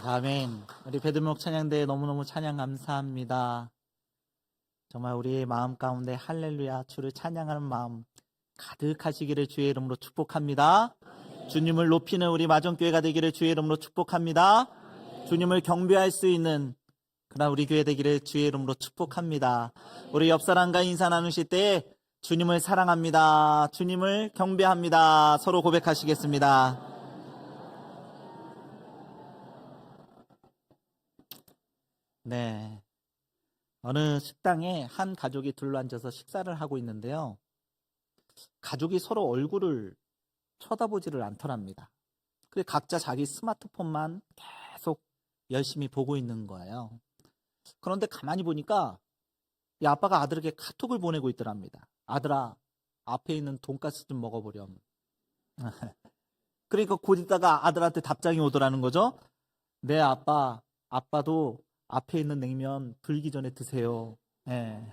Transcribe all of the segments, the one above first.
아멘. 우리 배들목 찬양대 너무너무 찬양 감사합니다. 정말 우리의 마음 가운데 할렐루야 주를 찬양하는 마음 가득하시기를 주의 이름으로 축복합니다. 주님을 높이는 우리 마정교회가 되기를 주의 이름으로 축복합니다. 주님을 경배할 수 있는 그러나 우리 교회 되기를 주의 이름으로 축복합니다. 우리 옆 사람과 인사 나누실 때 주님을 사랑합니다. 주님을 경배합니다. 서로 고백하시겠습니다. 네. 어느 식당에 한 가족이 둘러앉아서 식사를 하고 있는데요. 가족이 서로 얼굴을 쳐다보지를 않더랍니다. 그래서 각자 자기 스마트폰만 계속 열심히 보고 있는 거예요. 그런데 가만히 보니까 이 아빠가 아들에게 카톡을 보내고 있더랍니다. 아들아, 앞에 있는 돈가스 좀 먹어보렴. 그러니까 곧 있다가 아들한테 답장이 오더라는 거죠. 네, 아빠도 앞에 있는 냉면 불기 전에 드세요. 예.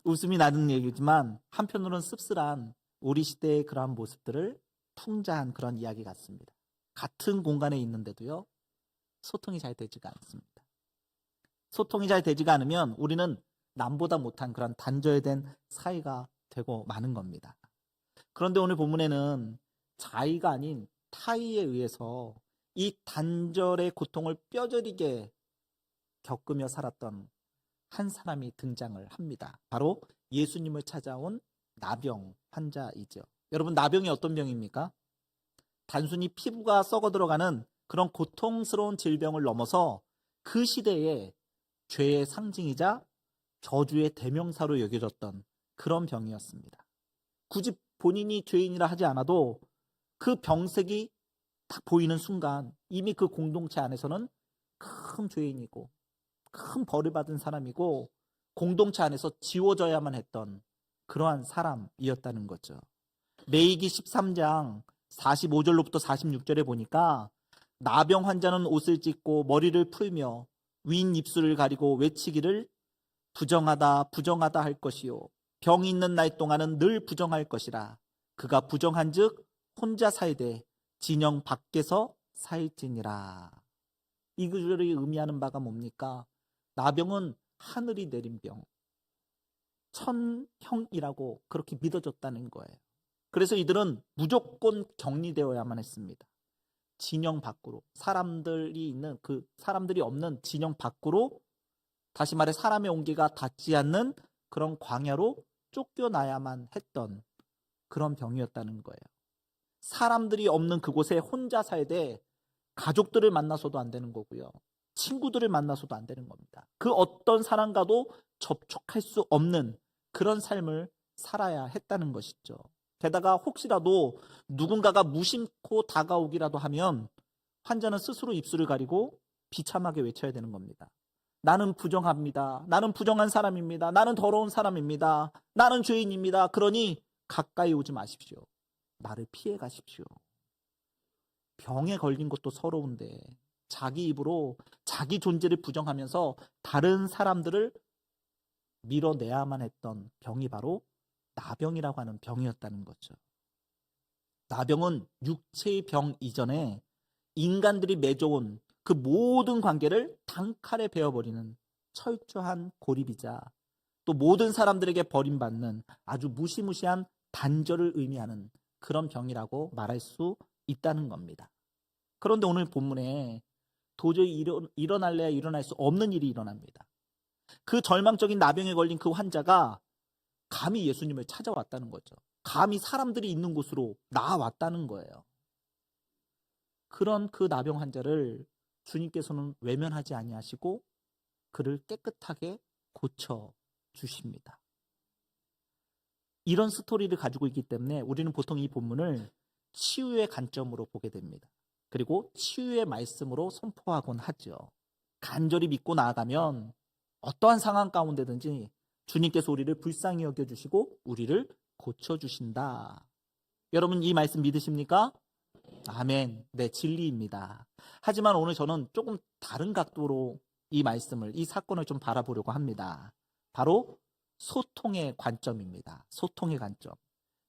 웃음이 나는 얘기지만 한편으로는 씁쓸한 우리 시대의 그러한 모습들을 풍자한 그런 이야기 같습니다. 같은 공간에 있는데도요, 소통이 잘 되지가 않습니다. 소통이 잘 되지가 않으면 우리는 남보다 못한 그런 단절된 사이가 되고 마는 겁니다. 그런데 오늘 본문에는 자의가 아닌 타의에 의해서 이 단절의 고통을 뼈저리게 겪으며 살았던 한 사람이 등장을 합니다. 바로 예수님을 찾아온 나병 환자이죠. 여러분, 나병이 어떤 병입니까? 단순히 피부가 썩어 들어가는 그런 고통스러운 질병을 넘어서 그 시대에 죄의 상징이자 저주의 대명사로 여겨졌던 그런 병이었습니다. 굳이 본인이 죄인이라 하지 않아도 그 병색이 딱 보이는 순간 이미 그 공동체 안에서는 큰 죄인이고 큰 벌을 받은 사람이고 공동체 안에서 지워져야만 했던 그러한 사람이었다는 거죠. 레위기 13장 45절로부터 46절에 보니까 나병 환자는 옷을 찢고 머리를 풀며 윈 입술을 가리고 외치기를 부정하다 부정하다 할 것이요 병이 있는 날 동안은 늘 부정할 것이라. 그가 부정한즉 혼자 살되 진영 밖에서 살지니라. 이 구절이 의미하는 바가 뭡니까? 나병은 하늘이 내린 병, 천형이라고 그렇게 믿어졌다는 거예요. 그래서 이들은 무조건 격리되어야만 했습니다. 진영 밖으로, 사람들이 없는 진영 밖으로, 다시 말해 사람의 온기가 닿지 않는 그런 광야로 쫓겨나야만 했던 그런 병이었다는 거예요. 사람들이 없는 그곳에 혼자 살되 가족들을 만나서도 안 되는 거고요. 친구들을 만나서도 안 되는 겁니다. 그 어떤 사람과도 접촉할 수 없는 그런 삶을 살아야 했다는 것이죠. 게다가 혹시라도 누군가가 무심코 다가오기라도 하면 환자는 스스로 입술을 가리고 비참하게 외쳐야 되는 겁니다. 나는 부정합니다. 나는 부정한 사람입니다. 나는 더러운 사람입니다. 나는 죄인입니다. 그러니 가까이 오지 마십시오. 나를 피해 가십시오. 병에 걸린 것도 서러운데 자기 입으로 자기 존재를 부정하면서 다른 사람들을 밀어내야만 했던 병이 바로 나병이라고 하는 병이었다는 거죠. 나병은 육체의 병 이전에 인간들이 맺어온 그 모든 관계를 단칼에 베어버리는 철저한 고립이자 또 모든 사람들에게 버림받는 아주 무시무시한 단절을 의미하는 그런 병이라고 말할 수 있다는 겁니다. 그런데 오늘 본문에 도저히 일어날래야 일어날 수 없는 일이 일어납니다. 그 절망적인 나병에 걸린 그 환자가 감히 예수님을 찾아왔다는 거죠. 감히 사람들이 있는 곳으로 나아왔다는 거예요. 그런 그 나병 환자를 주님께서는 외면하지 아니하시고 그를 깨끗하게 고쳐 주십니다. 이런 스토리를 가지고 있기 때문에 우리는 보통 이 본문을 치유의 관점으로 보게 됩니다. 그리고 치유의 말씀으로 선포하곤 하죠. 간절히 믿고 나아가면 어떠한 상황 가운데든지 주님께서 우리를 불쌍히 여겨주시고 우리를 고쳐주신다. 여러분, 이 말씀 믿으십니까? 아멘. 네, 진리입니다. 하지만 오늘 저는 조금 다른 각도로 이 말씀을, 이 사건을 좀 바라보려고 합니다. 바로 소통의 관점입니다. 소통의 관점.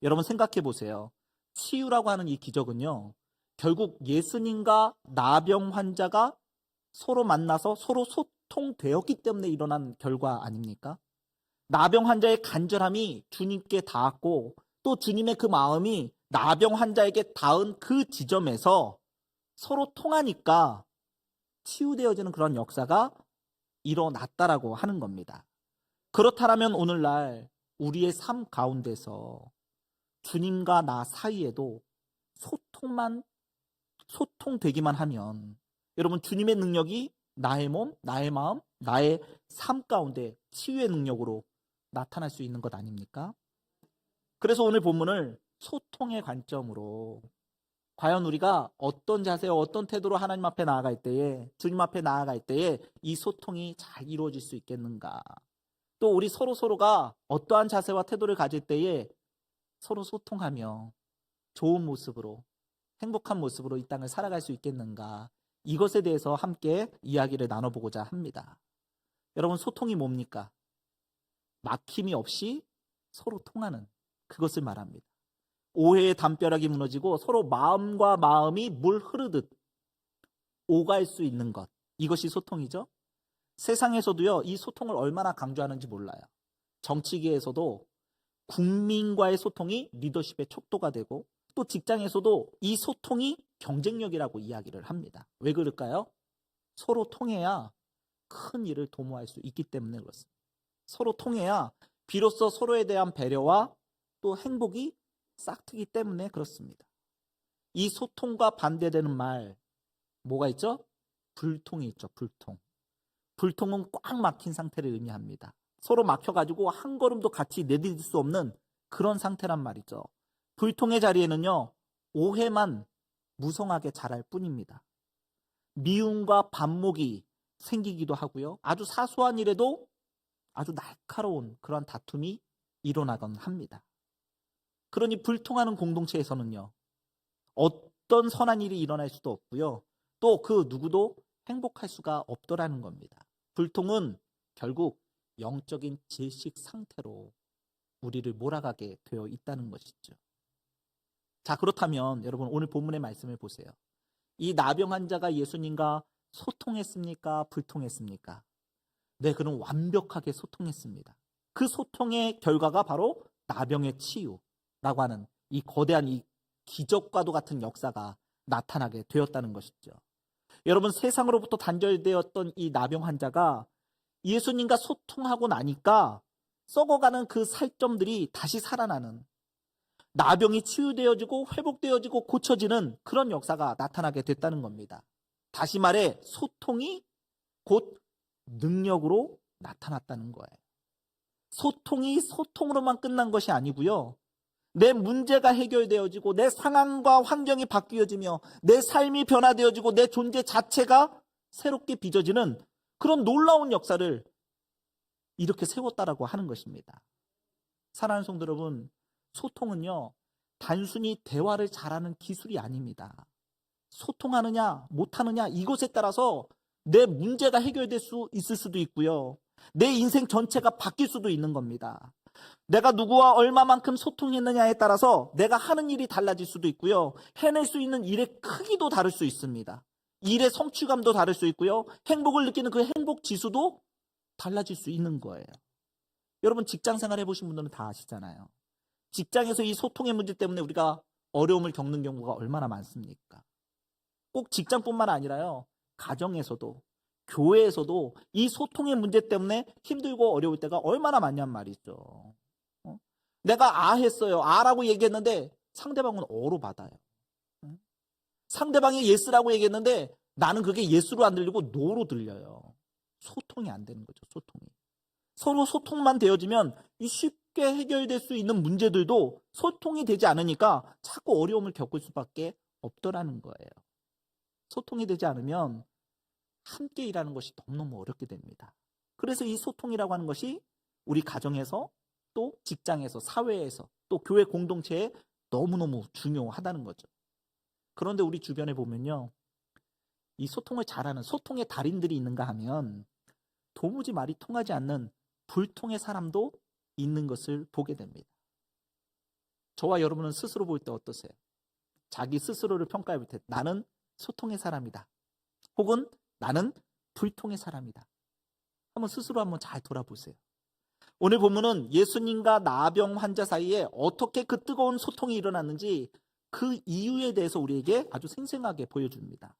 여러분 생각해 보세요. 치유라고 하는 이 기적은요, 결국 예수님과 나병 환자가 서로 만나서 서로 소통되었기 때문에 일어난 결과 아닙니까? 나병 환자의 간절함이 주님께 닿았고 또 주님의 그 마음이 나병 환자에게 닿은 그 지점에서 서로 통하니까 치유되어지는 그런 역사가 일어났다라고 하는 겁니다. 그렇다면 오늘날 우리의 삶 가운데서 주님과 나 사이에도 소통되기만 하면 여러분 주님의 능력이 나의 몸, 나의 마음, 나의 삶 가운데 치유의 능력으로 나타날 수 있는 것 아닙니까? 그래서 오늘 본문을 소통의 관점으로 과연 우리가 어떤 자세와 어떤 태도로 하나님 앞에 나아갈 때에 주님 앞에 나아갈 때에 이 소통이 잘 이루어질 수 있겠는가? 또 우리 서로가 어떠한 자세와 태도를 가질 때에 서로 소통하며 좋은 모습으로 행복한 모습으로 이 땅을 살아갈 수 있겠는가? 이것에 대해서 함께 이야기를 나눠보고자 합니다. 여러분 소통이 뭡니까? 막힘이 없이 서로 통하는 그것을 말합니다. 오해의 담벼락이 무너지고 서로 마음과 마음이 물 흐르듯 오갈 수 있는 것. 이것이 소통이죠. 세상에서도요, 이 소통을 얼마나 강조하는지 몰라요. 정치계에서도 국민과의 소통이 리더십의 촉도가 되고 또 직장에서도 이 소통이 경쟁력이라고 이야기를 합니다. 왜 그럴까요? 서로 통해야 큰 일을 도모할 수 있기 때문에 그렇습니다. 서로 통해야 비로소 서로에 대한 배려와 또 행복이 싹트기 때문에 그렇습니다. 이 소통과 반대되는 말 뭐가 있죠? 불통이 있죠. 불통은 꽉 막힌 상태를 의미합니다. 서로 막혀가지고 한 걸음도 같이 내디딜 수 없는 그런 상태란 말이죠. 불통의 자리에는요, 오해만 무성하게 자랄 뿐입니다. 미움과 반목이 생기기도 하고요. 아주 사소한 일에도 아주 날카로운 그런 다툼이 일어나곤 합니다. 그러니 불통하는 공동체에서는요, 어떤 선한 일이 일어날 수도 없고요. 또 그 누구도 행복할 수가 없더라는 겁니다. 불통은 결국 영적인 질식 상태로 우리를 몰아가게 되어 있다는 것이죠. 자, 그렇다면 여러분 오늘 본문의 말씀을 보세요. 이 나병 환자가 예수님과 소통했습니까? 불통했습니까? 네, 그는 완벽하게 소통했습니다. 그 소통의 결과가 바로 나병의 치유라고 하는 이 거대한 이 기적과도 같은 역사가 나타나게 되었다는 것이죠. 여러분 세상으로부터 단절되었던 이 나병 환자가 예수님과 소통하고 나니까 썩어가는 그 살점들이 다시 살아나는, 나병이 치유되어지고 회복되어지고 고쳐지는 그런 역사가 나타나게 됐다는 겁니다. 다시 말해 소통이 곧 능력으로 나타났다는 거예요. 소통이 소통으로만 끝난 것이 아니고요. 내 문제가 해결되어지고 내 상황과 환경이 바뀌어지며 내 삶이 변화되어지고 내 존재 자체가 새롭게 빚어지는 그런 놀라운 역사를 이렇게 세웠다라고 하는 것입니다. 사랑하는 성도 여러분, 소통은요 단순히 대화를 잘하는 기술이 아닙니다. 소통하느냐 못하느냐 이것에 따라서 내 문제가 해결될 수 있을 수도 있고요, 내 인생 전체가 바뀔 수도 있는 겁니다. 내가 누구와 얼마만큼 소통했느냐에 따라서 내가 하는 일이 달라질 수도 있고요, 해낼 수 있는 일의 크기도 다를 수 있습니다. 일의 성취감도 다를 수 있고요, 행복을 느끼는 그 행복 지수도 달라질 수 있는 거예요. 여러분 직장 생활 해보신 분들은 다 아시잖아요. 직장에서 이 소통의 문제 때문에 우리가 어려움을 겪는 경우가 얼마나 많습니까? 꼭 직장뿐만 아니라요, 가정에서도 교회에서도 이 소통의 문제 때문에 힘들고 어려울 때가 얼마나 많냔 말이죠. 내가 했어요. 라고 얘기했는데 상대방은 어로 받아요. 상대방이 예스라고 얘기했는데 나는 그게 예스로 안 들리고 노로 들려요. 소통이 안 되는 거죠. 소통이. 서로 소통만 되어지면 이 쉽게 해결될 수 있는 문제들도 소통이 되지 않으니까 자꾸 어려움을 겪을 수밖에 없더라는 거예요. 소통이 되지 않으면 함께 일하는 것이 너무너무 어렵게 됩니다. 그래서 이 소통이라고 하는 것이 우리 가정에서 또 직장에서 사회에서 또 교회 공동체에 너무너무 중요하다는 거죠. 그런데 우리 주변에 보면요, 이 소통을 잘하는 소통의 달인들이 있는가 하면 도무지 말이 통하지 않는 불통의 사람도 있는 것을 보게 됩니다. 저와 여러분은 스스로 볼 때 어떠세요? 자기 스스로를 평가해 볼 때 나는 소통의 사람이다, 혹은 나는 불통의 사람이다. 한번 스스로 한번 잘 돌아보세요. 오늘 본문은 예수님과 나병 환자 사이에 어떻게 그 뜨거운 소통이 일어났는지 그 이유에 대해서 우리에게 아주 생생하게 보여줍니다.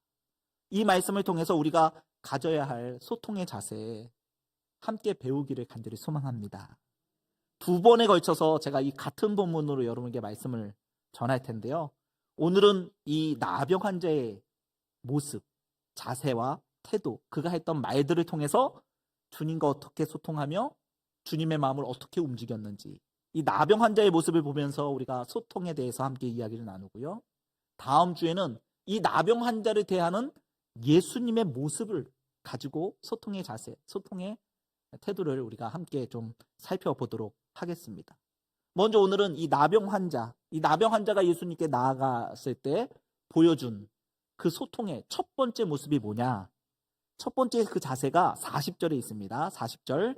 이 말씀을 통해서 우리가 가져야 할 소통의 자세 함께 배우기를 간절히 소망합니다. 두 번에 걸쳐서 제가 이 같은 본문으로 여러분에게 말씀을 전할 텐데요. 오늘은 이 나병 환자의 모습, 자세와 태도, 그가 했던 말들을 통해서 주님과 어떻게 소통하며 주님의 마음을 어떻게 움직였는지, 이 나병 환자의 모습을 보면서 우리가 소통에 대해서 함께 이야기를 나누고요. 다음 주에는 이 나병 환자를 대하는 예수님의 모습을 가지고 소통의 자세, 소통의 태도를 우리가 함께 좀 살펴보도록 하겠습니다. 먼저 오늘은 이 나병 환자가 예수님께 나아갔을 때 보여준 그 소통의 첫 번째 모습이 뭐냐? 첫 번째 그 자세가 40절에 있습니다. 40절.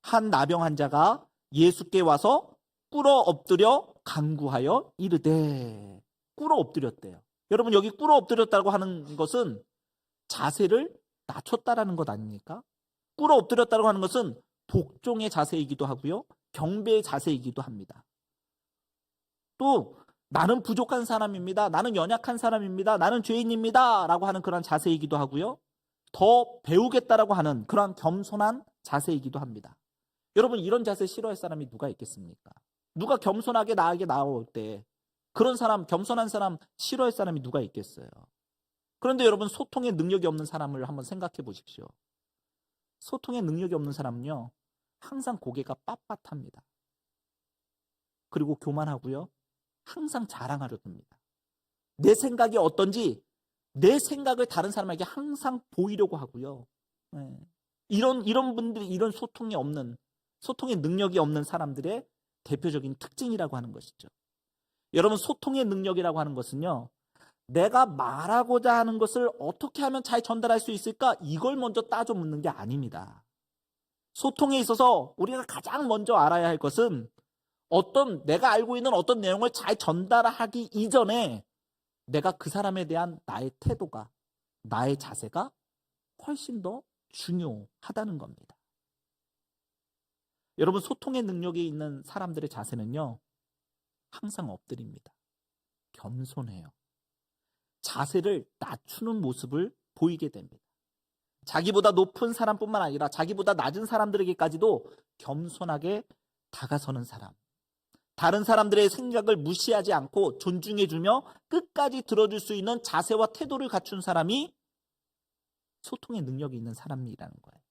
한 나병 환자가 예수께 와서 꿇어 엎드려 간구하여 이르되. 꿇어 엎드렸대요. 여러분, 여기 꿇어 엎드렸다고 하는 것은 자세를 낮췄다라는 것 아닙니까? 꿇어 엎드렸다고 하는 것은 복종의 자세이기도 하고요, 경배의 자세이기도 합니다. 또 나는 부족한 사람입니다, 나는 연약한 사람입니다, 나는 죄인입니다 라고 하는 그런 자세이기도 하고요, 더 배우겠다라고 하는 그런 겸손한 자세이기도 합니다. 여러분, 이런 자세 싫어할 사람이 누가 있겠습니까? 누가 겸손하게 나에게 나올 때 그런 사람, 겸손한 사람 싫어할 사람이 누가 있겠어요? 그런데 여러분, 소통의 능력이 없는 사람을 한번 생각해 보십시오. 소통의 능력이 없는 사람은요, 항상 고개가 빳빳합니다. 그리고 교만하고요, 항상 자랑하려 듭니다. 내 생각이 어떤지 내 생각을 다른 사람에게 항상 보이려고 하고요. 이런 분들이 이런 소통의 능력이 없는 사람들의 대표적인 특징이라고 하는 것이죠. 여러분, 소통의 능력이라고 하는 것은요, 내가 말하고자 하는 것을 어떻게 하면 잘 전달할 수 있을까? 이걸 먼저 따져 묻는 게 아닙니다. 소통에 있어서 우리가 가장 먼저 알아야 할 것은 내가 알고 있는 어떤 내용을 잘 전달하기 이전에 내가 그 사람에 대한 나의 태도가, 나의 자세가 훨씬 더 중요하다는 겁니다. 여러분, 소통의 능력이 있는 사람들의 자세는요, 항상 엎드립니다. 겸손해요. 자세를 낮추는 모습을 보이게 됩니다. 자기보다 높은 사람뿐만 아니라 자기보다 낮은 사람들에게까지도 겸손하게 다가서는 사람. 다른 사람들의 생각을 무시하지 않고 존중해주며 끝까지 들어줄 수 있는 자세와 태도를 갖춘 사람이 소통의 능력이 있는 사람이라는 거예요.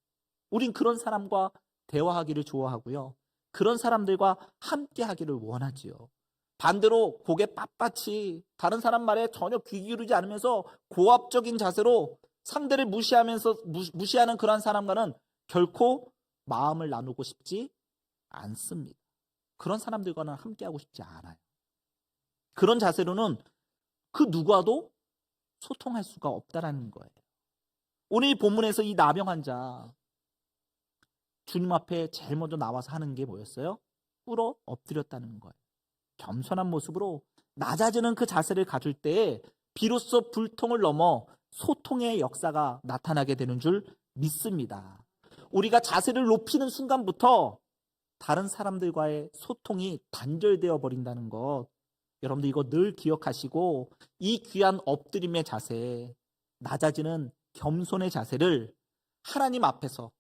우린 그런 사람과 대화하기를 좋아하고요, 그런 사람들과 함께 하기를 원하지요. 반대로 고개 빳빳이 다른 사람 말에 전혀 귀 기울이지 않으면서 고압적인 자세로 상대를 무시하는 그런 사람과는 결코 마음을 나누고 싶지 않습니다. 그런 사람들과는 함께하고 싶지 않아요. 그런 자세로는 그 누구와도 소통할 수가 없다라는 거예요. 오늘 이 본문에서 이 나병 환자, 주님 앞에 제일 먼저 나와서 하는 게 뭐였어요? 꿇어 엎드렸다는 거예요. 겸손한 모습으로 낮아지는 그 자세를 가질 때에 비로소 불통을 넘어 소통의 역사가 나타나게 되는 줄 믿습니다. 우리가 자세를 높이는 순간부터 다른 사람들과의 소통이 단절되어 버린다는 것, 여러분들 이거 늘 기억하시고, 이 귀한 엎드림의 자세, 낮아지는 겸손의 자세를 하나님 앞에서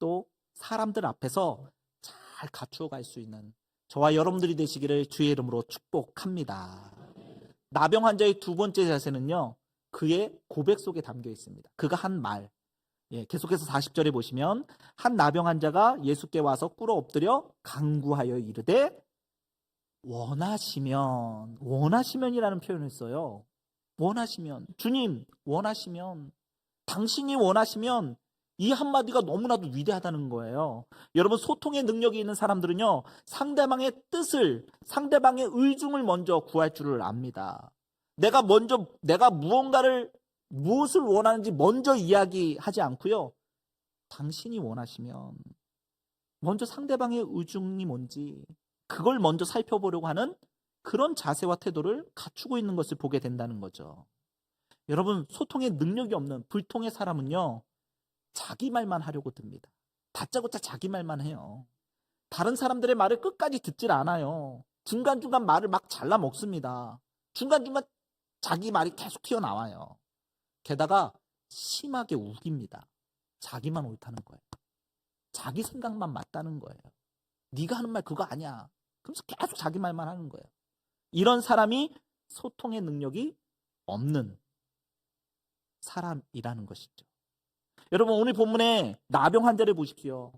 또 사람들 앞에서 잘 갖추어 갈 수 있는 저와 여러분들이 되시기를 주의 이름으로 축복합니다. 나병 환자의 두 번째 자세는요, 그의 고백 속에 담겨 있습니다. 그가 한 말, 계속해서 40절에 보시면 한 나병 환자가 예수께 와서 꿇어 엎드려 간구하여 이르되 원하시면이라는 표현을 써요. 원하시면, 주님 원하시면, 당신이 원하시면, 이 한마디가 너무나도 위대하다는 거예요. 여러분, 소통의 능력이 있는 사람들은요, 상대방의 뜻을, 상대방의 의중을 먼저 구할 줄을 압니다. 내가 무엇을 원하는지 먼저 이야기하지 않고요, 당신이 원하시면 먼저 상대방의 의중이 뭔지 그걸 먼저 살펴보려고 하는 그런 자세와 태도를 갖추고 있는 것을 보게 된다는 거죠. 여러분, 소통의 능력이 없는 불통의 사람은요, 자기 말만 하려고 듭니다. 다짜고짜 자기 말만 해요. 다른 사람들의 말을 끝까지 듣질 않아요. 중간중간 말을 막 잘라 먹습니다. 중간중간 자기 말이 계속 튀어나와요. 게다가 심하게 우깁니다. 자기만 옳다는 거예요. 자기 생각만 맞다는 거예요. 네가 하는 말 그거 아니야. 그러면서 계속 자기 말만 하는 거예요. 이런 사람이 소통의 능력이 없는 사람이라는 것이죠. 여러분, 오늘 본문에 나병 환자를 보십시오.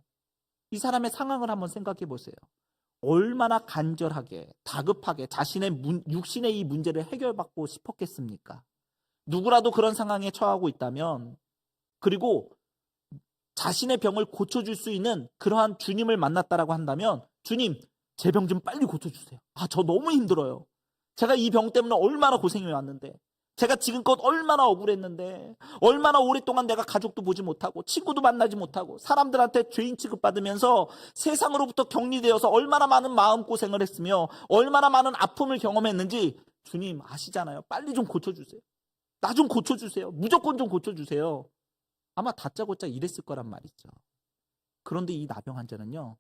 이 사람의 상황을 한번 생각해 보세요. 얼마나 간절하게, 다급하게 자신의 육신의 이 문제를 해결받고 싶었겠습니까? 누구라도 그런 상황에 처하고 있다면, 그리고 자신의 병을 고쳐줄 수 있는 그러한 주님을 만났다라고 한다면, 주님, 제 병 좀 빨리 고쳐주세요. 저 너무 힘들어요. 제가 이 병 때문에 얼마나 고생해 왔는데, 제가 지금껏 얼마나 억울했는데, 얼마나 오랫동안 내가 가족도 보지 못하고 친구도 만나지 못하고 사람들한테 죄인 취급받으면서 세상으로부터 격리되어서 얼마나 많은 마음고생을 했으며 얼마나 많은 아픔을 경험했는지 주님 아시잖아요. 빨리 좀 고쳐주세요. 나 좀 고쳐주세요. 무조건 좀 고쳐주세요. 아마 다짜고짜 이랬을 거란 말이죠. 그런데 이 나병 환자는요,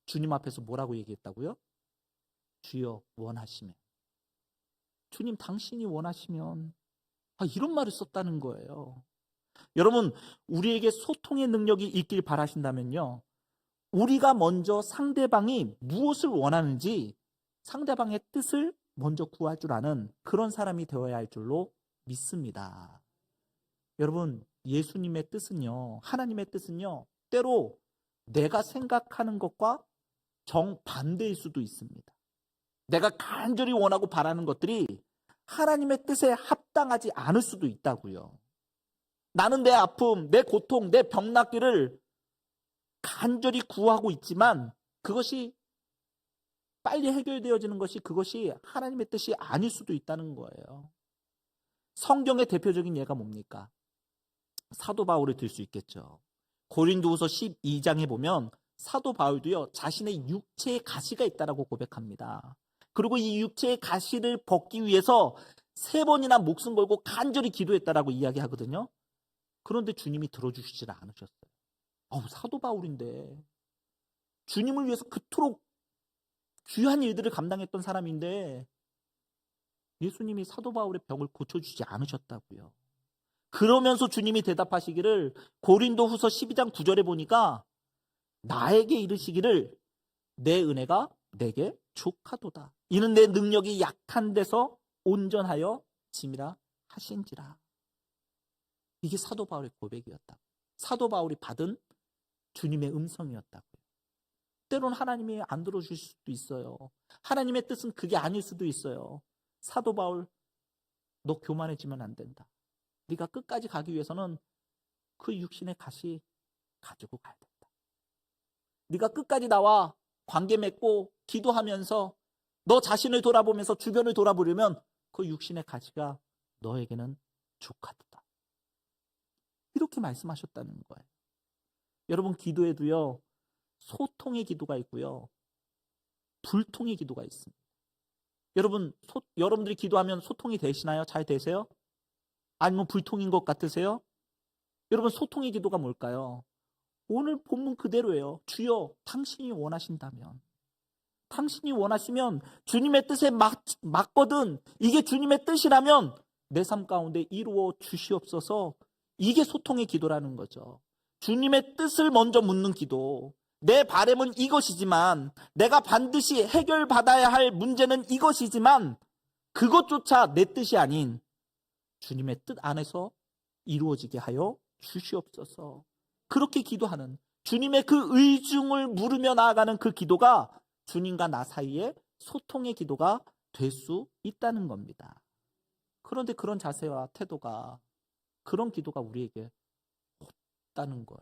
주님 앞에서 뭐라고 얘기했다고요? 주여 원하시면, 주님 당신이 원하시면, 이런 말을 썼다는 거예요. 여러분, 우리에게 소통의 능력이 있길 바라신다면요, 우리가 먼저 상대방이 무엇을 원하는지 상대방의 뜻을 먼저 구할 줄 아는 그런 사람이 되어야 할 줄로 믿습니다. 여러분, 예수님의 뜻은요, 하나님의 뜻은요, 때로 내가 생각하는 것과 정반대일 수도 있습니다. 내가 간절히 원하고 바라는 것들이 하나님의 뜻에 합당하지 않을 수도 있다고요. 나는 내 아픔, 내 고통, 내 병 낫기를 간절히 구하고 있지만 그것이 빨리 해결되어지는 것이 그것이 하나님의 뜻이 아닐 수도 있다는 거예요. 성경의 대표적인 예가 뭡니까? 사도 바울을 들 수 있겠죠. 고린도후서 12장에 보면 사도 바울도요, 자신의 육체에 가시가 있다라고 고백합니다. 그리고 이 육체의 가시를 벗기 위해서 3번이나 목숨 걸고 간절히 기도했다라고 이야기하거든요. 그런데 주님이 들어주시질 않으셨어요. 사도 바울인데, 주님을 위해서 그토록 귀한 일들을 감당했던 사람인데 예수님이 사도 바울의 병을 고쳐주지 않으셨다고요. 그러면서 주님이 대답하시기를 고린도후서 12장 9절에 보니까 나에게 이르시기를 내 은혜가 내게 족하도다. 이는 내 능력이 약한 데서 온전하여 짐이라 하신지라. 이게 사도 바울의 고백이었다. 사도 바울이 받은 주님의 음성이었다고요. 때론 하나님이 안 들어주실 수도 있어요. 하나님의 뜻은 그게 아닐 수도 있어요. 사도 바울, 너 교만해지면 안 된다. 네가 끝까지 가기 위해서는 그 육신의 가시 가지고 가야 된다. 네가 끝까지 나와 관계 맺고 기도하면서 너 자신을 돌아보면서 주변을 돌아보려면 그 육신의 가시가 너에게는 족하도다. 이렇게 말씀하셨다는 거예요. 여러분, 기도에도요, 소통의 기도가 있고요, 불통의 기도가 있습니다. 여러분, 여러분들이 기도하면 소통이 되시나요? 잘 되세요? 아니면 불통인 것 같으세요? 여러분, 소통의 기도가 뭘까요? 오늘 본문 그대로예요. 주여, 당신이 원하신다면, 당신이 원하시면 주님의 뜻에 맞거든, 이게 주님의 뜻이라면 내 삶 가운데 이루어 주시옵소서. 이게 소통의 기도라는 거죠. 주님의 뜻을 먼저 묻는 기도. 내 바람은 이것이지만, 내가 반드시 해결받아야 할 문제는 이것이지만 그것조차 내 뜻이 아닌 주님의 뜻 안에서 이루어지게 하여 주시옵소서. 그렇게 기도하는, 주님의 그 의중을 물으며 나아가는 그 기도가 주님과 나 사이에 소통의 기도가 될 수 있다는 겁니다. 그런데 그런 자세와 태도가, 그런 기도가 우리에게 없다는 거예요.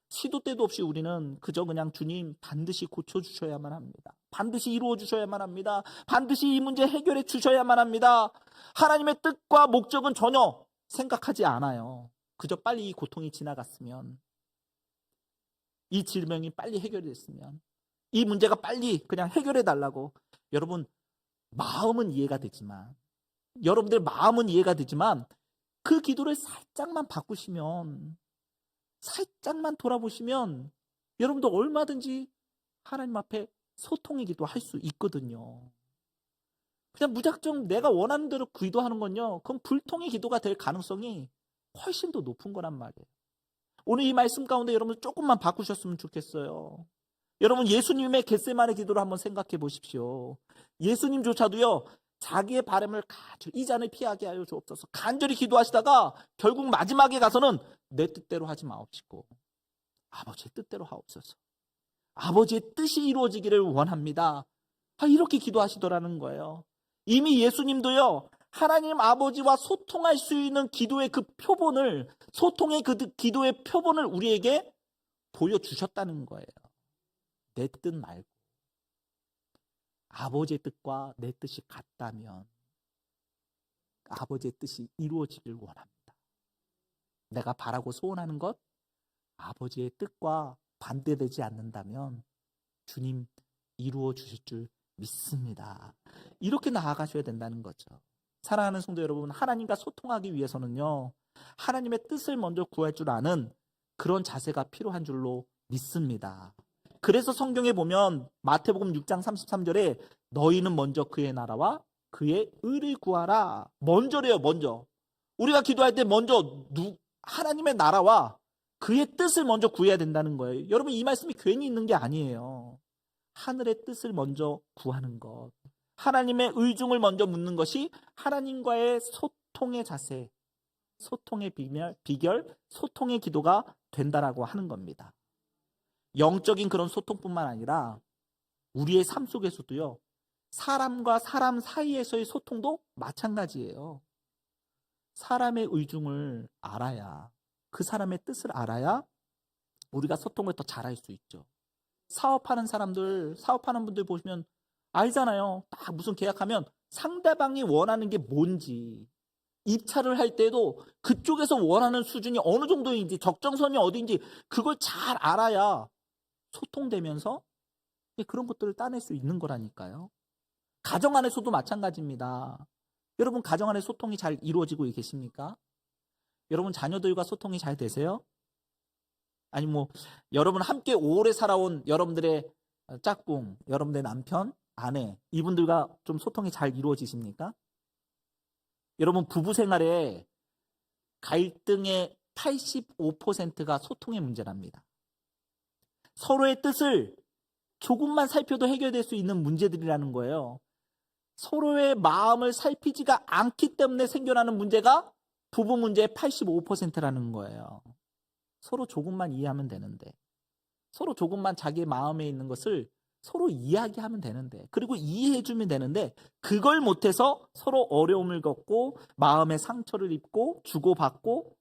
시도 때도 없이 우리는 그저 그냥 주님 반드시 고쳐주셔야만 합니다. 반드시 이루어주셔야만 합니다. 반드시 이 문제 해결해 주셔야만 합니다. 하나님의 뜻과 목적은 전혀 생각하지 않아요. 그저 빨리 이 고통이 지나갔으면, 이 질병이 빨리 해결됐으면, 이 문제가 빨리 그냥 해결해 달라고. 여러분, 마음은 이해가 되지만, 여러분들 마음은 이해가 되지만 그 기도를 살짝만 바꾸시면 살짝만 돌아보시면 여러분도 얼마든지 하나님 앞에 소통의 기도 할 수 있거든요. 그냥 무작정 내가 원하는 대로 기도하는 건요, 그건 불통의 기도가 될 가능성이 훨씬 더 높은 거란 말이에요. 오늘 이 말씀 가운데 여러분 조금만 바꾸셨으면 좋겠어요. 여러분 예수님의 겟세마네 기도를 한번 생각해 보십시오. 예수님조차도요, 자기의 바람을 이 잔을 피하게 하여 주옵소서 간절히 기도하시다가 결국 마지막에 가서는 내 뜻대로 하지 마옵시고 아버지의 뜻대로 하옵소서. 아버지의 뜻이 이루어지기를 원합니다. 이렇게 기도하시더라는 거예요. 이미 예수님도요, 하나님 아버지와 소통할 수 있는 기도의 그 표본을, 소통의 그 기도의 표본을 우리에게 보여주셨다는 거예요. 내 뜻 말고 아버지의 뜻과 내 뜻이 같다면 아버지의 뜻이 이루어지길 원합니다. 내가 바라고 소원하는 것, 아버지의 뜻과 반대되지 않는다면 주님 이루어 주실 줄 믿습니다. 이렇게 나아가셔야 된다는 거죠. 사랑하는 성도 여러분, 하나님과 소통하기 위해서는요, 하나님의 뜻을 먼저 구할 줄 아는 그런 자세가 필요한 줄로 믿습니다. 그래서 성경에 보면 마태복음 6장 33절에 너희는 먼저 그의 나라와 그의 의를 구하라. 먼저래요. 먼저. 우리가 기도할 때 먼저 하나님의 나라와 그의 뜻을 먼저 구해야 된다는 거예요. 여러분 이 말씀이 괜히 있는 게 아니에요. 하늘의 뜻을 먼저 구하는 것, 하나님의 의중을 먼저 묻는 것이 하나님과의 소통의 자세, 소통의 비결, 소통의 기도가 된다라고 하는 겁니다. 영적인 그런 소통뿐만 아니라 우리의 삶 속에서도요, 사람과 사람 사이에서의 소통도 마찬가지예요. 사람의 의중을 알아야, 그 사람의 뜻을 알아야 우리가 소통을 더 잘할 수 있죠. 사업하는 분들 보시면 알잖아요. 딱 무슨 계약하면 상대방이 원하는 게 뭔지, 입찰을 할 때도 그쪽에서 원하는 수준이 어느 정도인지, 적정선이 어디인지 그걸 잘 알아야 소통되면서 그런 것들을 따낼 수 있는 거라니까요. 가정 안에서도 마찬가지입니다. 여러분 가정 안에 소통이 잘 이루어지고 계십니까? 여러분 자녀들과 소통이 잘 되세요? 아니 여러분 함께 오래 살아온 여러분들의 짝꿍, 여러분들의 남편, 아내, 이분들과 좀 소통이 잘 이루어지십니까? 여러분 부부 생활에 갈등의 85%가 소통의 문제랍니다. 서로의 뜻을 조금만 살펴도 해결될 수 있는 문제들이라는 거예요. 서로의 마음을 살피지가 않기 때문에 생겨나는 문제가 부부 문제의 85%라는 거예요. 서로 조금만 이해하면 되는데, 서로 조금만 자기의 마음에 있는 것을 서로 이야기하면 되는데, 그리고 이해해주면 되는데, 그걸 못해서 서로 어려움을 겪고 마음의 상처를 입고 주고받고,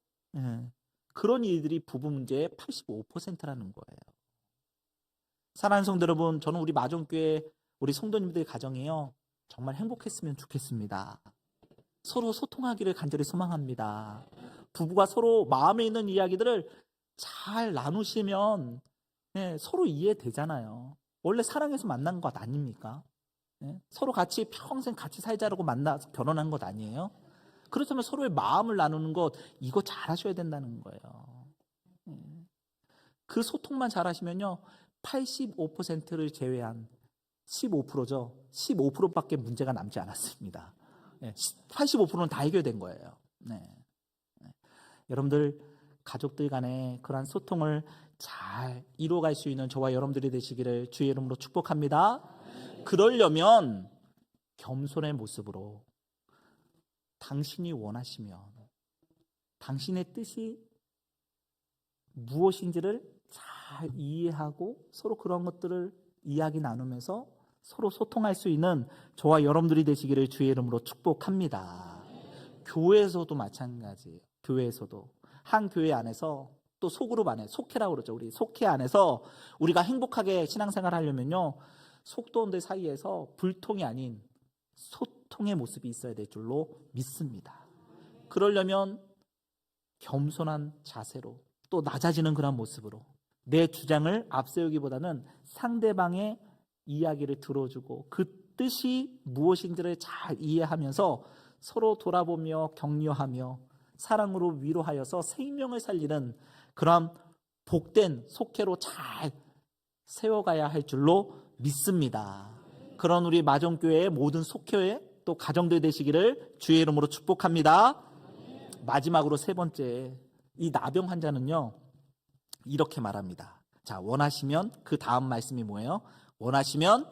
그런 일들이 부부 문제의 85%라는 거예요. 사랑하는 성도 여러분, 저는 우리 마종교회 우리 성도님들의 가정이요, 정말 행복했으면 좋겠습니다. 서로 소통하기를 간절히 소망합니다. 부부가 서로 마음에 있는 이야기들을 잘 나누시면 서로 이해되잖아요. 원래 사랑해서 만난 것 아닙니까? 서로 같이 평생 같이 살자라고 만나서 결혼한 것 아니에요? 그렇다면 서로의 마음을 나누는 것, 이거 잘 하셔야 된다는 거예요. 그 소통만 잘 하시면요, 85%를 제외한 15%죠. 15%밖에 문제가 남지 않았습니다. 85%는 다 해결된 거예요. 여러분들 가족들 간에 그러한 소통을 잘 이루어갈 수 있는 저와 여러분들이 되시기를 주의 이름으로 축복합니다. 그러려면 겸손의 모습으로 당신이 원하시면 당신의 뜻이 무엇인지를 잘 이해하고 서로 그런 것들을 이야기 나누면서 서로 소통할 수 있는 저와 여러분들이 되시기를 주의 이름으로 축복합니다. 교회에서도 마찬가지예요. 교회에서도 한 교회 안에서 또 소그룹 안에 속회라고 그러죠. 우리 속회 안에서 우리가 행복하게 신앙생활을 하려면요, 속도원들 사이에서 불통이 아닌 소통의 모습이 있어야 될 줄로 믿습니다. 그러려면 겸손한 자세로 또 낮아지는 그런 모습으로 내 주장을 앞세우기보다는 상대방의 이야기를 들어주고 그 뜻이 무엇인지를 잘 이해하면서 서로 돌아보며 격려하며 사랑으로 위로하여서 생명을 살리는 그런 복된 속회로 잘 세워가야 할 줄로 믿습니다. 그런 우리 마정교회의 모든 속회 또 가정들 되시기를 주의 이름으로 축복합니다. 마지막으로 세 번째, 이 나병 환자는요 이렇게 말합니다. 자, 원하시면, 그 다음 말씀이 뭐예요? 원하시면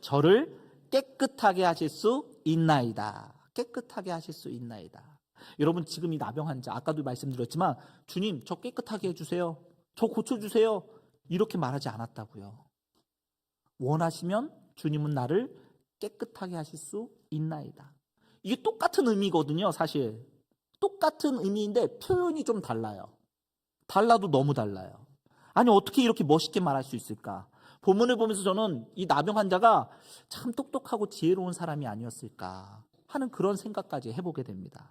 저를 깨끗하게 하실 수 있나이다. 깨끗하게 하실 수 있나이다. 여러분, 지금 이 나병 환자, 아까도 말씀드렸지만 주님 저 깨끗하게 해주세요, 저 고쳐주세요, 이렇게 말하지 않았다고요. 원하시면 주님은 나를 깨끗하게 하실 수 있나이다. 이게 똑같은 의미거든요. 사실 똑같은 의미인데 표현이 좀 달라요. 달라도 너무 달라요. 아니, 어떻게 이렇게 멋있게 말할 수 있을까? 본문을 보면서 저는 이 나병 환자가 참 똑똑하고 지혜로운 사람이 아니었을까 하는 그런 생각까지 해보게 됩니다.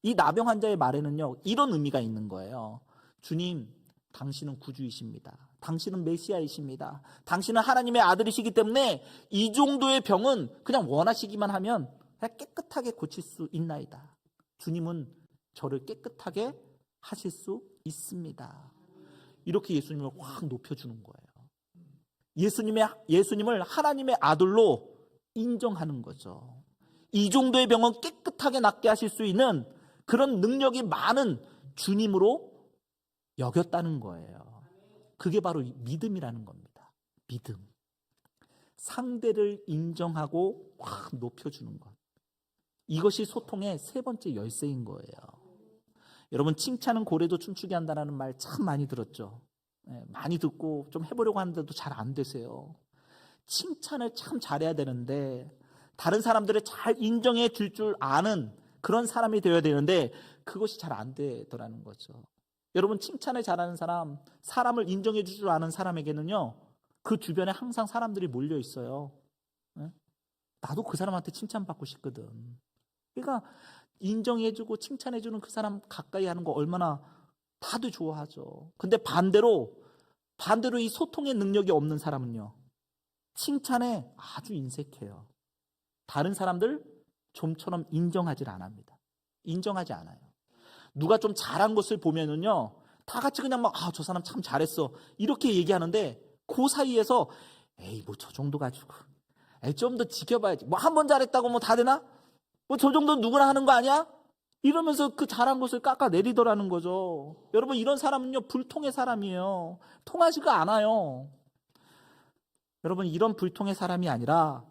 이 나병 환자의 말에는요 이런 의미가 있는 거예요. 주님, 당신은 구주이십니다. 당신은 메시아이십니다. 당신은 하나님의 아들이시기 때문에 이 정도의 병은 그냥 원하시기만 하면 그냥 깨끗하게 고칠 수 있나이다. 주님은 저를 깨끗하게 하실 수 있습니다. 이렇게 예수님을 확 높여주는 거예요. 예수님을 하나님의 아들로 인정하는 거죠. 이 정도의 병은 깨끗하게 낫게 하실 수 있는 그런 능력이 많은 주님으로 여겼다는 거예요. 그게 바로 믿음이라는 겁니다. 믿음. 상대를 인정하고 확 높여주는 것. 이것이 소통의 세 번째 열쇠인 거예요. 여러분, 칭찬은 고래도 춤추게 한다는 말 참 많이 들었죠. 많이 듣고 좀 해보려고 하는데도 잘 안 되세요. 칭찬을 참 잘해야 되는데, 다른 사람들을 잘 인정해 줄 아는 그런 사람이 되어야 되는데 그것이 잘 안 되더라는 거죠. 여러분, 칭찬을 잘하는 사람, 사람을 인정해 줄 아는 사람에게는요 그 주변에 항상 사람들이 몰려 있어요. 나도 그 사람한테 칭찬받고 싶거든. 그러니까 인정해주고 칭찬해주는 그 사람 가까이 하는 거 얼마나 다들 좋아하죠. 근데 반대로 이 소통의 능력이 없는 사람은요 칭찬에 아주 인색해요. 다른 사람들 좀처럼 인정하지 않습니다. 인정하지 않아요. 누가 좀 잘한 것을 보면은요 다 같이 그냥 막 저 사람 참 잘했어 이렇게 얘기하는데 그 사이에서 에이 뭐 저 정도 가지고 좀 더 지켜봐야지, 뭐 한 번 잘했다고 뭐 다 되나? 뭐 저 정도는 누구나 하는 거 아니야? 이러면서 그 잘한 것을 깎아내리더라는 거죠. 여러분, 이런 사람은요 불통의 사람이에요. 통하지가 않아요. 여러분, 이런 불통의 사람이 아니라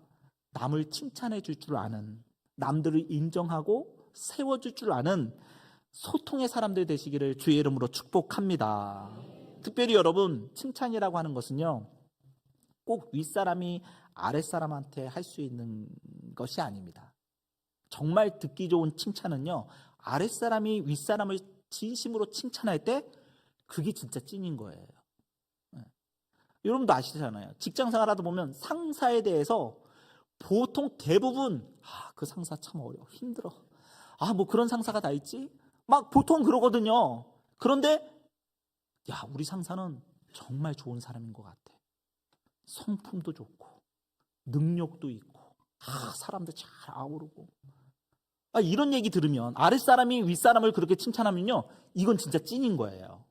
남을 칭찬해 줄 줄 아는, 남들을 인정하고 세워줄 줄 아는 소통의 사람들 되시기를 주의 이름으로 축복합니다. 특별히 여러분, 칭찬이라고 하는 것은요 꼭 윗사람이 아랫사람한테 할 수 있는 것이 아닙니다. 정말 듣기 좋은 칭찬은요 아랫사람이 윗사람을 진심으로 칭찬할 때 그게 진짜 찐인 거예요. 여러분도 아시잖아요. 직장생활 하다 보면 상사에 대해서 보통 대부분 그 상사 참 어려워, 힘들어, 뭐 그런 상사가 다 있지, 막 보통 그러거든요. 그런데 우리 상사는 정말 좋은 사람인 것 같아. 성품도 좋고 능력도 있고 사람들 잘 아우르고, 이런 얘기 들으면 아랫사람이 윗사람을 그렇게 칭찬하면요 이건 진짜 찐인 거예요.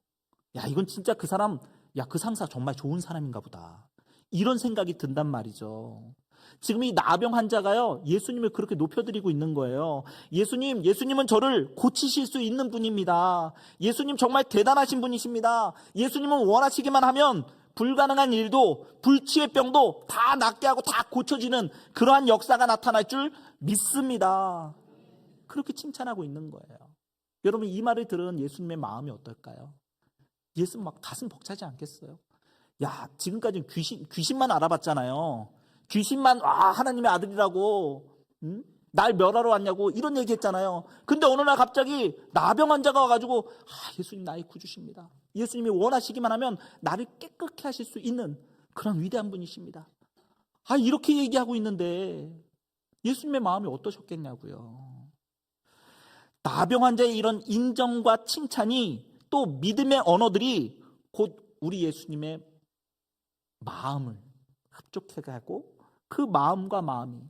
이건 진짜 그 사람, 그 상사 정말 좋은 사람인가 보다, 이런 생각이 든단 말이죠. 지금 이 나병 환자가요 예수님을 그렇게 높여드리고 있는 거예요. 예수님은 저를 고치실 수 있는 분입니다. 예수님 정말 대단하신 분이십니다. 예수님은 원하시기만 하면 불가능한 일도, 불치의 병도 다 낫게 하고 다 고쳐지는 그러한 역사가 나타날 줄 믿습니다. 그렇게 칭찬하고 있는 거예요. 여러분, 이 말을 들은 예수님의 마음이 어떨까요? 예수님 막 가슴 벅차지 않겠어요? 지금까지 귀신만 알아봤잖아요. 귀신만 하나님의 아들이라고, 날 멸하러 왔냐고 이런 얘기 했잖아요. 근데 어느 날 갑자기 나병 환자가 와가지고 예수님 나의 구주십니다. 예수님이 원하시기만 하면 나를 깨끗게 하실 수 있는 그런 위대한 분이십니다. 이렇게 얘기하고 있는데 예수님의 마음이 어떠셨겠냐고요. 나병 환자의 이런 인정과 칭찬이, 또 믿음의 언어들이 곧 우리 예수님의 마음을 흡족하게 하고 그 마음과 마음이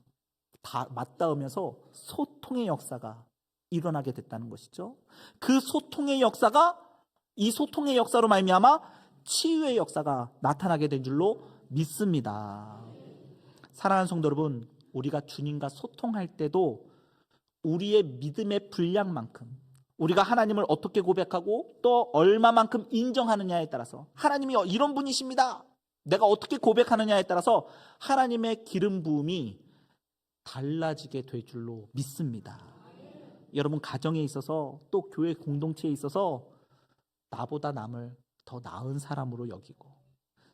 다 맞닿으면서 소통의 역사가 일어나게 됐다는 것이죠. 그 소통의 역사가 이 소통의 역사로 말미암아 치유의 역사가 나타나게 된 줄로 믿습니다. 사랑하는 성도 여러분, 우리가 주님과 소통할 때도 우리의 믿음의 분량만큼, 우리가 하나님을 어떻게 고백하고 또 얼마만큼 인정하느냐에 따라서, 하나님이 이런 분이십니다, 내가 어떻게 고백하느냐에 따라서 하나님의 기름 부음이 달라지게 될 줄로 믿습니다. 여러분, 가정에 있어서 또 교회 공동체에 있어서 나보다 남을 더 나은 사람으로 여기고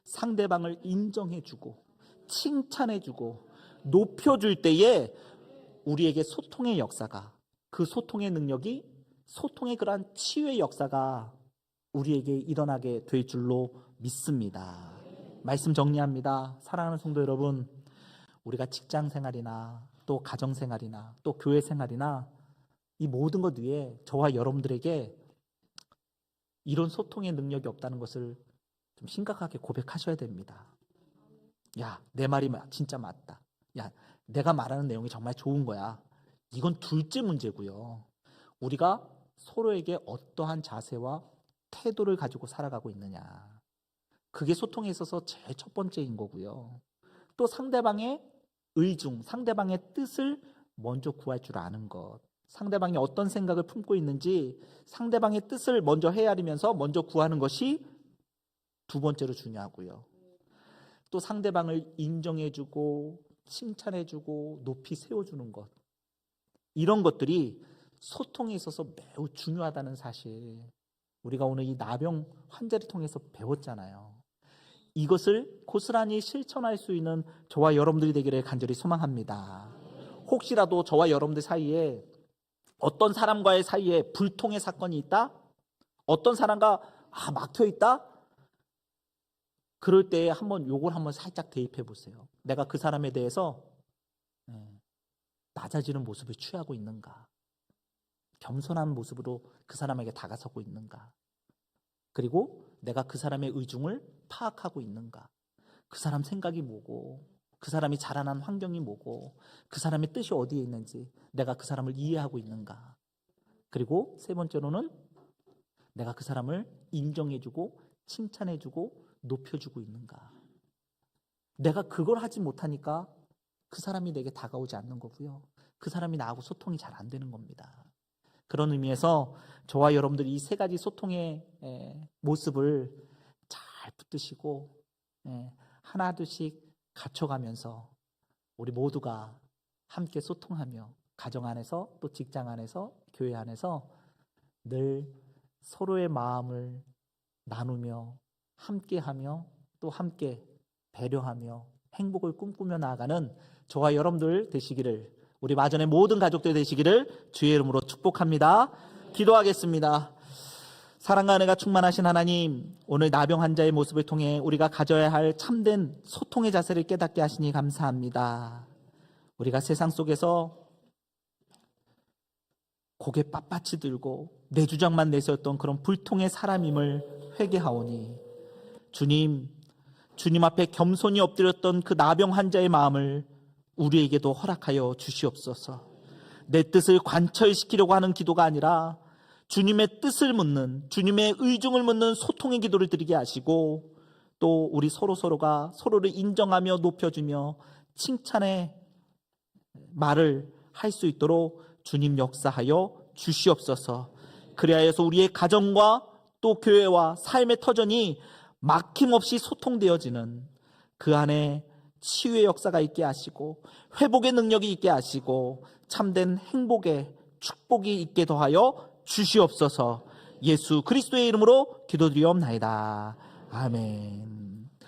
상대방을 인정해주고 칭찬해주고 높여줄 때에 우리에게 소통의 역사가, 그 소통의 능력이, 소통의 그러한 치유의 역사가 우리에게 일어나게 될 줄로 믿습니다. 말씀 정리합니다. 사랑하는 성도 여러분, 우리가 직장 생활이나 또 가정 생활이나 또 교회 생활이나 이 모든 것 위에 저와 여러분들에게 이런 소통의 능력이 없다는 것을 좀 심각하게 고백하셔야 됩니다. 야, 내 말이 진짜 맞다. 야, 내가 말하는 내용이 정말 좋은 거야. 이건 둘째 문제고요. 우리가 서로에게 어떠한 자세와 태도를 가지고 살아가고 있느냐, 그게 소통에 있어서 제일 첫 번째인 거고요. 또 상대방의 의중, 상대방의 뜻을 먼저 구할 줄 아는 것, 상대방이 어떤 생각을 품고 있는지 상대방의 뜻을 먼저 헤아리면서 먼저 구하는 것이 두 번째로 중요하고요. 또 상대방을 인정해주고 칭찬해주고 높이 세워주는 것, 이런 것들이 소통에 있어서 매우 중요하다는 사실, 우리가 오늘 이 나병 환자를 통해서 배웠잖아요. 이것을 고스란히 실천할 수 있는 저와 여러분들이 되기를 간절히 소망합니다. 혹시라도 저와 여러분들 사이에 어떤 사람과의 사이에 불통의 사건이 있다? 어떤 사람과 막혀 있다? 그럴 때 요걸 한번 살짝 대입해 보세요. 내가 그 사람에 대해서 낮아지는 모습을 취하고 있는가? 겸손한 모습으로 그 사람에게 다가서고 있는가? 그리고 내가 그 사람의 의중을 파악하고 있는가? 그 사람 생각이 뭐고, 그 사람이 자라난 환경이 뭐고, 그 사람의 뜻이 어디에 있는지 내가 그 사람을 이해하고 있는가? 그리고 세 번째로는 내가 그 사람을 인정해주고 칭찬해주고 높여주고 있는가? 내가 그걸 하지 못하니까 그 사람이 내게 다가오지 않는 거고요. 그 사람이 나하고 소통이 잘 안 되는 겁니다. 그런 의미에서 저와 여러분들이 이 세 가지 소통의 모습을 잘 붙드시고 하나둘씩 갖춰가면서 우리 모두가 함께 소통하며 가정 안에서 또 직장 안에서 교회 안에서 늘 서로의 마음을 나누며 함께하며 또 함께 배려하며 행복을 꿈꾸며 나아가는 저와 여러분들 되시기를, 우리 마전의 모든 가족들 되시기를 주의 이름으로 축복합니다. 기도하겠습니다. 사랑과 은혜가 충만하신 하나님, 오늘 나병 환자의 모습을 통해 우리가 가져야 할 참된 소통의 자세를 깨닫게 하시니 감사합니다. 우리가 세상 속에서 고개 빳빳이 들고 내 주장만 내세웠던 그런 불통의 사람임을 회개하오니 주님 앞에 겸손히 엎드렸던 그 나병 환자의 마음을 우리에게도 허락하여 주시옵소서. 내 뜻을 관철시키려고 하는 기도가 아니라 주님의 뜻을 묻는, 주님의 의중을 묻는 소통의 기도를 드리게 하시고, 또 우리 서로가 서로를 인정하며 높여주며 칭찬의 말을 할 수 있도록 주님 역사하여 주시옵소서. 그리하여서 우리의 가정과 또 교회와 삶의 터전이 막힘없이 소통되어지는 그 안에 치유의 역사가 있게 하시고 회복의 능력이 있게 하시고 참된 행복의 축복이 있게 더하여 주시옵소서. 예수 그리스도의 이름으로 기도드리옵나이다. 아멘.